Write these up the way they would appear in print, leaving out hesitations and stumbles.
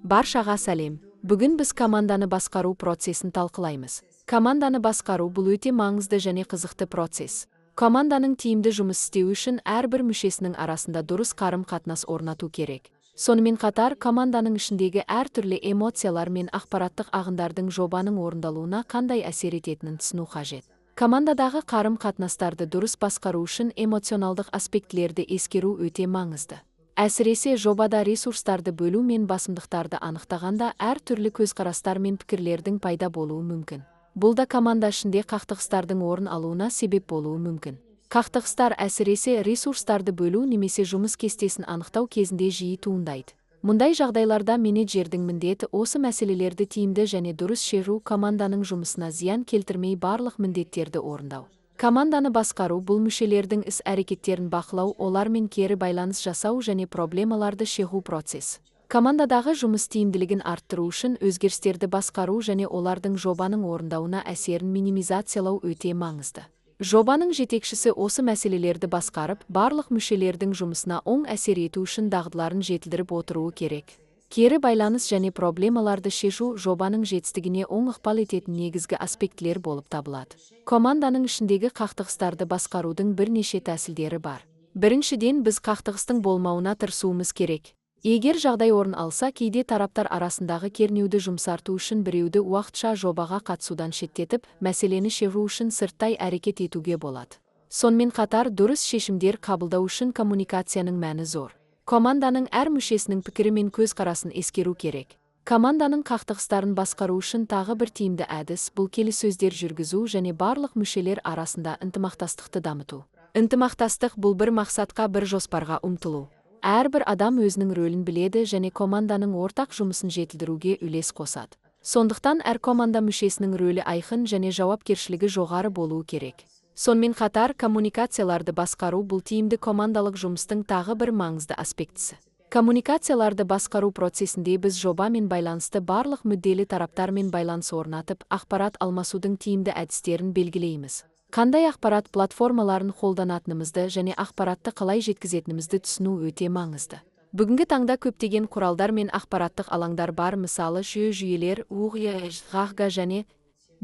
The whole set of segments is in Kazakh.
Баршаға сәлем. Бүгін біз команданы басқару процесін талқылаймыз. Команданы басқару бұл өте маңызды және қызықты процесс. Команданың тиімді жұмыс істеуі үшін әрбір мүшесінің арасында дұрыс қарым-қатынас орнату керек. Сонымен қатар, команданың ішіндегі әртүрлі эмоциялар мен ақпараттық ағындардың жобаның орындалуына қандай әсер ететінін түсіну қажет. Командадағы қарым-қатынастарды дұрыс басқару үшін эмоционалдық аспектілерді ескеру өте маңызды. Әсіресе жобада ресурстарды бөлу мен басымдықтарды анықтағанда әртүрлі көзқарастар мен пікірлердің пайда болуы мүмкін. Бұл да команда ішінде қақтығыстардың орын алуына себеп болуы мүмкін. Қақтығыстар әсіресе ресурстарды бөлу немесе жұмыс кестесін анықтау кезінде жиі туындайды. Мұндай жағдайларда менеджердің міндеті осы мәселелерді тиімді және дұрыс шешу, команданың жұмысына зиян келтірмей барлық міндеттерді орындау. Команданы басқару бұл мүшелердің іс-әрекеттерін бақылау, олармен кері байланыс жасау және проблемаларды шешу процесс. Командадағы жұмыс тиімділігін арттыру үшін өзгерістерді басқару және олардың жобаның орындауына әсерін минимизациялау өте маңызды. Жобаның жетекшісі осы мәселелерді басқарып, барлық мүшелердің жұмысына оң әсер ету үшін дағдыларын жетілдіріп отыруы керек. Кері байланыс және проблемаларды шешу жобаның жетістігіне оң ықпал ететін негізгі аспектілер болып табылады. Команданың ішіндегі қақтығыстарды басқарудың бірнеше тәсілдері бар. Біріншіден, біз қақтығыстың болмауына тырысуымыз керек. Егер жағдай орын алса, кейде тараптар арасындағы кернеуді жұмсарту үшін біреуді уақытша жобаға қатысудан шеттетіп, мәселені шешу үшін сырттай әрекет етуге болады. Сонымен қатар, дұрыс шешімдер қабылдау үшін коммуникацияның мәні зор. Команданың әр мүшесінің пікірі мен көзқарасын ескеру керек. Команданың қақтығыстарын басқару үшін тағы бір тиімді әдіс бұл келіссөздер жүргізу және барлық мүшелер арасында ынтымақтастықты дамыту. Ынтымақтастық бұл бір мақсатқа, бір жоспарға ұмтылу. Әрбір адам өзінің рөлін біледі және команданың ортақ жұмысын жетілдіруге үлес қосады. Сондықтан әр команда мүшесінің рөлі айқын және жауапкершілігі жоғары болуы керек. Сонымен қатар, коммуникацияларды басқару бұл тиімді командалық жұмыстың тағы бір маңызды аспектісі. Коммуникацияларды басқару процесінде біз жобамен байланысты барлық мүдделі тараптармен байланыс орнатып, ақпарат алмасудың тиімді әдістерін белгілейміз. Қандай ақпарат платформаларын қолданатынымызды және ақпаратты қалай жеткізетінімізді түсіну өте маңызды. Бүгінгі таңда көптеген құралдар мен ақпараттық алаңдар бар, мысалы жүйелер, ғағға және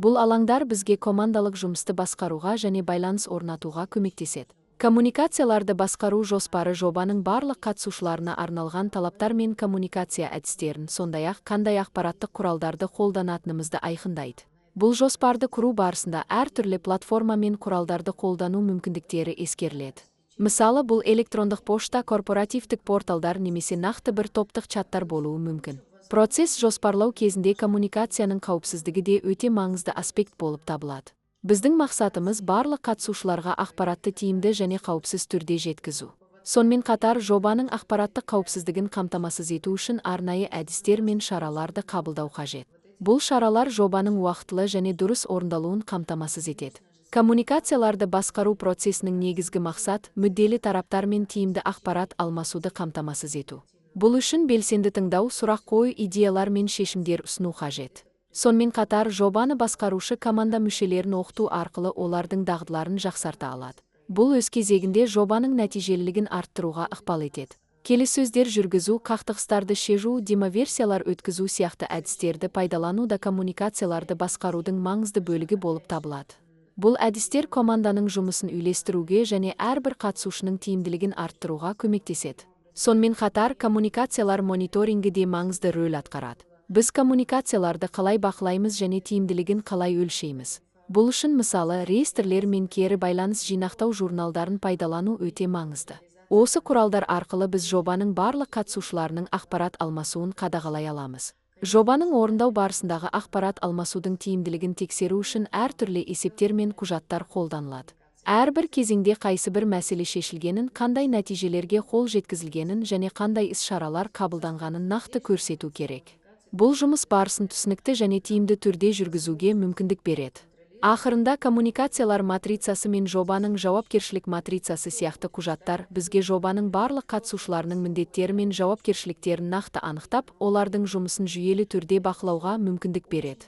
бұл алаңдар бізге командалық жұмысты басқаруға және байланыс орнатуға көмектеседі. Коммуникацияларды басқару жоспары жобаның барлық қатысушыларына арналған талаптар мен коммуникация әдістерін, сондай-ақ қандай ақпараттық құралдарды қолданатынымызды айқындайды. Бұл жоспарды құру барысында әртүрлі платформа мен құралдарды қолдану мүмкіндіктері ескеріледі. Мысалы, бұл электрондық пошта, корпоративтік порталдар немесе нақты бір топтық чаттар болуы мүмкін. Процесс жоспарлау кезінде коммуникацияның қауіпсіздігі де өте маңызды аспект болып табылады. Біздің мақсатымыз барлық қатысушыларға ақпаратты тиімді және қауіпсіз түрде жеткізу. Сонымен қатар, жобаның ақпараттық қауіпсіздігін қамтамасыз ету үшін арнайы әдістер мен шараларды қабылдау қажет. Бұл шаралар жобаның уақытылы және дұрыс орындалуын қамтамасыз етеді. Коммуникацияларды басқару процесінің негізгі мақсат мүдделі тараптармен тиімді ақпарат алмасуды қамтамасыз ету. Бұл үшін белсенді тыңдау, сұрақ қою, идеялар мен шешімдер ұсыну қажет. Сонымен қатар, жобаны басқарушы команда мүшелерін оқыту арқылы олардың дағдыларын жақсарта алады. Бұл өз кезегінде жобаның нәтижелілігін арттыруға ықпал етеді. Келіссөздер жүргізу, қақтығыстарды шешу, демоверсиялар өткізу сияқты әдістерді пайдалану да коммуникацияларды басқарудың маңызды бөлігі болып табылады. Бұл әдістер команданың жұмысын үйлестіруге және әрбір қатысушының тиімділігін арттыруға көмектеседі. Сонымен қатар, коммуникациялар мониторингі де маңызды рөл атқарады. Біз коммуникацияларды қалай бақылаймыз және тиімділігін қалай өлшейміз. Бұл үшін мысалы, реестрлер мен кері байланыс жинақтау журналдарын пайдалану өте маңызды. Осы құралдар арқылы біз жобаның барлық қатысушыларының ақпарат алмасуын қадағалай аламыз. Жобаның орындау барысындағы ақпарат алмасудың тиімділігін тексеру үшін әртүрлі есептер мен құжаттар қолданылады. Әрбір кезеңде қайсы бір мәселе шешілгенін, қандай нәтижелерге қол жеткізілгенін және қандай іс-шаралар қабылданғанын нақты көрсету керек. Бұл жұмыс барысын түсінікті және тиімді түрде жүргізуге мүмкіндік береді. Ақырында, коммуникациялар матрицасы мен жобаның жауапкершілік матрицасы сияқты құжаттар бізге жобаның барлық қатысушыларының міндеттері мен жауапкершіліктерін нақты анықтап, олардың жұмысын жүйелі түрде бақылауға мүмкіндік береді.